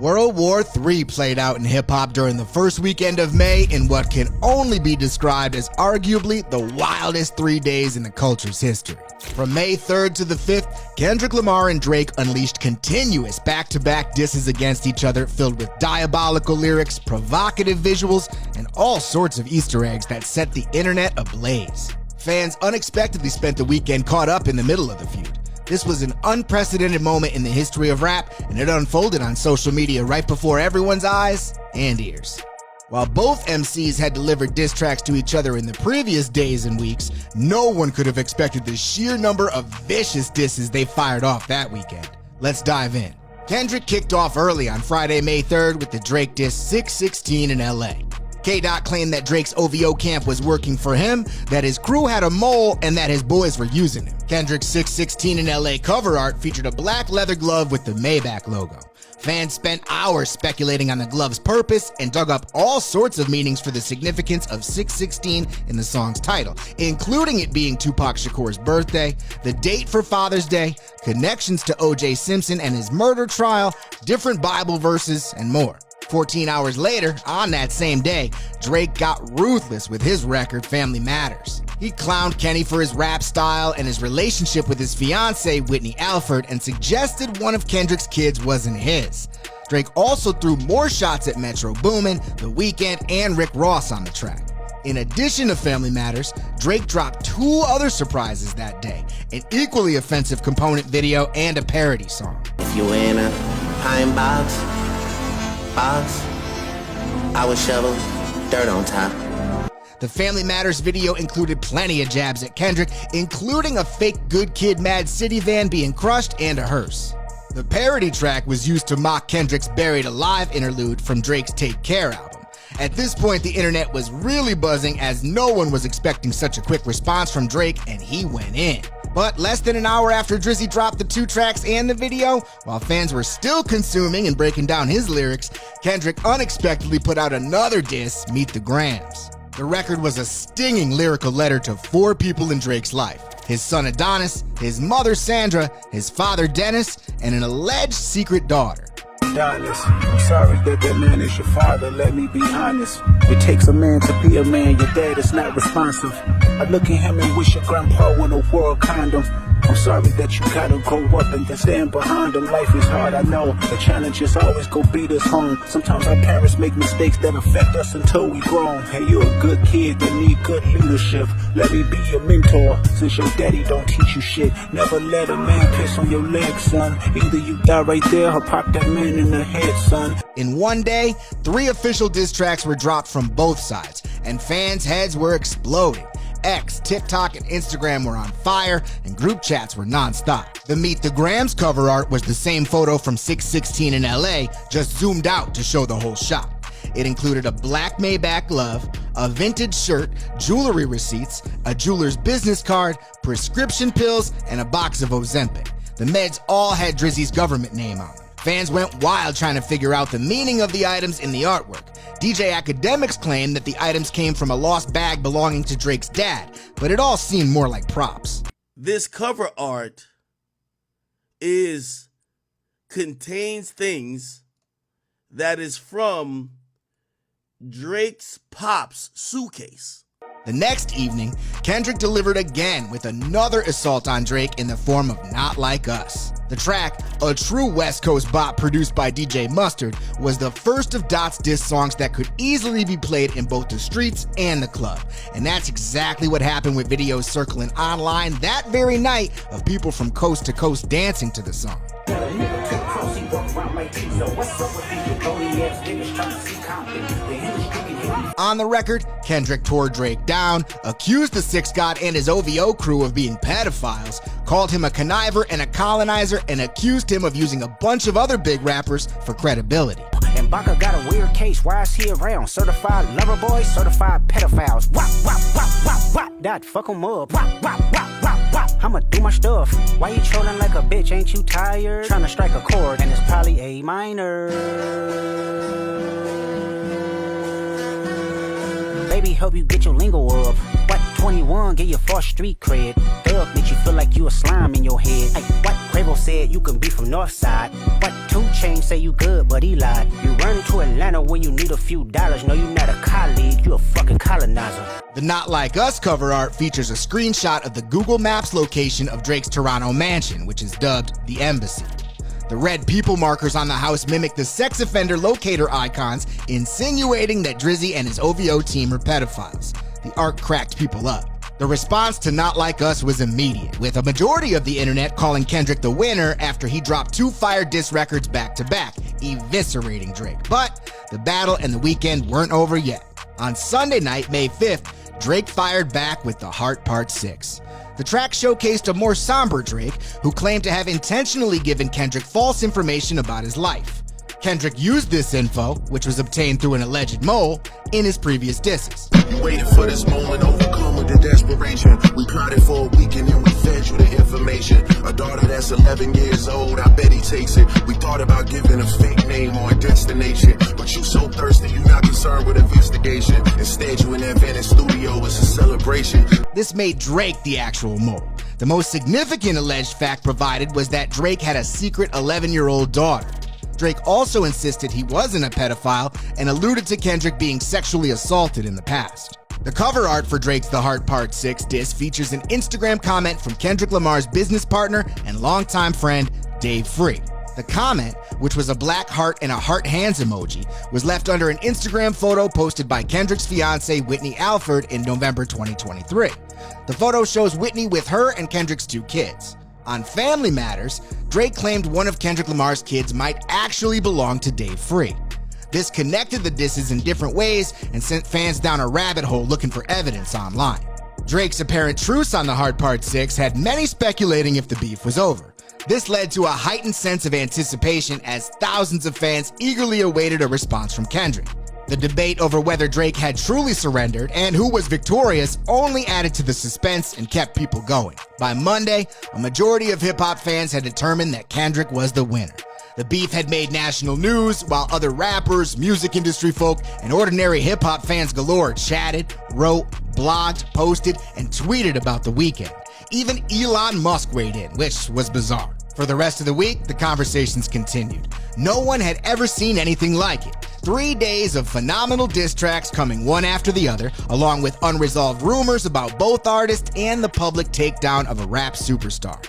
World War III played out in hip-hop during the first weekend of May in what can only be described as arguably the wildest 3 days in the culture's history. From May 3rd to the 5th, Kendrick Lamar and Drake unleashed continuous back-to-back disses against each other filled with diabolical lyrics, provocative visuals, and all sorts of Easter eggs that set the internet ablaze. Fans unexpectedly spent the weekend caught up in the middle of the feud. This was an unprecedented moment in the history of rap, and it unfolded on social media right before everyone's eyes and ears. While both MCs had delivered diss tracks to each other in the previous days and weeks, no one could have expected the sheer number of vicious disses they fired off that weekend. Let's dive in. Kendrick kicked off early on Friday, May 3rd with the Drake diss 616 in LA. K-Dot claimed that Drake's OVO camp was working for him, that his crew had a mole, and that his boys were using him. Kendrick's 616 in LA cover art featured a black leather glove with the Maybach logo. Fans spent hours speculating on the glove's purpose and dug up all sorts of meanings for the significance of 616 in the song's title, including it being Tupac Shakur's birthday, the date for Father's Day, connections to O.J. Simpson and his murder trial, different Bible verses, and more. 14 hours later, on that same day, Drake got ruthless with his record, Family Matters. He clowned Kenny for his rap style and his relationship with his fiancée, Whitney Alford, and suggested one of Kendrick's kids wasn't his. Drake also threw more shots at Metro Boomin, The Weeknd, and Rick Ross on the track. In addition to Family Matters, Drake dropped 2 other surprises that day, an equally offensive component video and a parody song. If you in a pine box, I would shovel dirt on top. The Family Matters video included plenty of jabs at Kendrick, including a fake Good Kid Mad City van being crushed and a hearse. The parody track was used to mock Kendrick's Buried Alive interlude from Drake's Take Care album. At this point, the internet was really buzzing as no one was expecting such a quick response from Drake, and he went in. But less than an hour after Drizzy dropped the 2 tracks and the video, while fans were still consuming and breaking down his lyrics, Kendrick unexpectedly put out another diss, Meet the Grams. The record was a stinging lyrical letter to 4 people in Drake's life: his son Adonis, his mother Sandra, his father Dennis, and an alleged secret daughter. Adonis, I'm sorry that man is your father, let me be honest. It takes a man to be a man, your dad is not responsive. I look at him and wish your grandpa would a world condom. I'm sorry that you gotta grow up and then stand behind them. Life is hard, I know. The challenges always go beat us home. Sometimes our parents make mistakes that affect us until we grown. Hey, you're a good kid that need good leadership. Let me be your mentor, since your daddy don't teach you shit. Never let a man piss on your leg, son. Either you die right there or pop that man in the head, son. In one day, 3 official diss tracks were dropped from both sides, and fans' heads were exploding. X, TikTok, and Instagram were on fire, and group chats were non-stop. The Meet the Grams cover art was the same photo from 616 in LA, just zoomed out to show the whole shot. It included a black Maybach glove, a vintage shirt, jewelry receipts, a jeweler's business card, prescription pills, and a box of Ozempic. The meds all had Drizzy's government name on them. Fans went wild trying to figure out the meaning of the items in the artwork. DJ Academics claimed that the items came from a lost bag belonging to Drake's dad, but it all seemed more like props. This cover art contains things that is from Drake's pop's suitcase. The next evening, Kendrick delivered again with another assault on Drake in the form of Not Like Us. The track, a true West Coast bop produced by DJ Mustard, was the first of Dot's diss songs that could easily be played in both the streets and the club. And that's exactly what happened with videos circling online that very night of people from coast to coast dancing to the song. On the record, Kendrick tore Drake down, accused the Six God and his OVO crew of being pedophiles, called him a conniver and a colonizer, and accused him of using a bunch of other big rappers for credibility. And Baka got a weird case, why is he around? Certified lover boys, certified pedophiles. Wop, wop, wop, wop, wop, that fuck 'em up. Wop, wop, wop, wop, wop, I'ma do my stuff. Why you trolling like a bitch, ain't you tired? Trying to strike a chord, and it's probably A minor. Baby, help you get your lingo up. What, 21, get your false street cred. Thug, make you feel like you a slime in your head. Ay, what? Quavo said you can be from Northside. But 2 Chainz say you good, but he lied. You run to Atlanta when you need a few dollars. No, you not a colleague, you a fucking colonizer. The Not Like Us cover art features a screenshot of the Google Maps location of Drake's Toronto mansion, which is dubbed the Embassy. The red people markers on the house mimic the sex offender locator icons, insinuating that Drizzy and his OVO team are pedophiles. The art cracked people up. The response to Not Like Us was immediate, with a majority of the internet calling Kendrick the winner after he dropped 2 fire diss records back-to-back, eviscerating Drake. But the battle and the weekend weren't over yet. On Sunday night, May 5th, Drake fired back with The Heart Part 6. The track showcased a more somber Drake, who claimed to have intentionally given Kendrick false information about his life. Kendrick used this info, which was obtained through an alleged mole, in his previous disses. You waited for this moment, overcome with the desperation. We plotted for a weekend and we fed you the information. A daughter that's 11 years old, I bet he takes it. We thought about giving a fake name or a destination, but you so thirsty, you not concerned with investigation. Instead, you in that Venice studio, it's a celebration. This made Drake the actual mole. The most significant alleged fact provided was that Drake had a secret 11-year-old daughter. Drake also insisted he wasn't a pedophile and alluded to Kendrick being sexually assaulted in the past. The cover art for Drake's The Heart Part 6 diss features an Instagram comment from Kendrick Lamar's business partner and longtime friend, Dave Free. The comment, which was a black heart and a heart hands emoji, was left under an Instagram photo posted by Kendrick's fiancée Whitney Alford in November 2023. The photo shows Whitney with her and Kendrick's 2 kids. On Family Matters, Drake claimed one of Kendrick Lamar's kids might actually belong to Dave Free. This connected the disses in different ways and sent fans down a rabbit hole looking for evidence online. Drake's apparent truce on The Heart Part 6 had many speculating if the beef was over. This led to a heightened sense of anticipation as thousands of fans eagerly awaited a response from Kendrick. The debate over whether Drake had truly surrendered and who was victorious only added to the suspense and kept people going. By Monday, a majority of hip-hop fans had determined that Kendrick was the winner. The beef had made national news, while other rappers, music industry folk, and ordinary hip-hop fans galore chatted, wrote, blogged, posted, and tweeted about the weekend. Even Elon Musk weighed in, which was bizarre. For the rest of the week, the conversations continued. No one had ever seen anything like it. 3 days of phenomenal diss tracks coming one after the other, along with unresolved rumors about both artists and the public takedown of a rap superstar.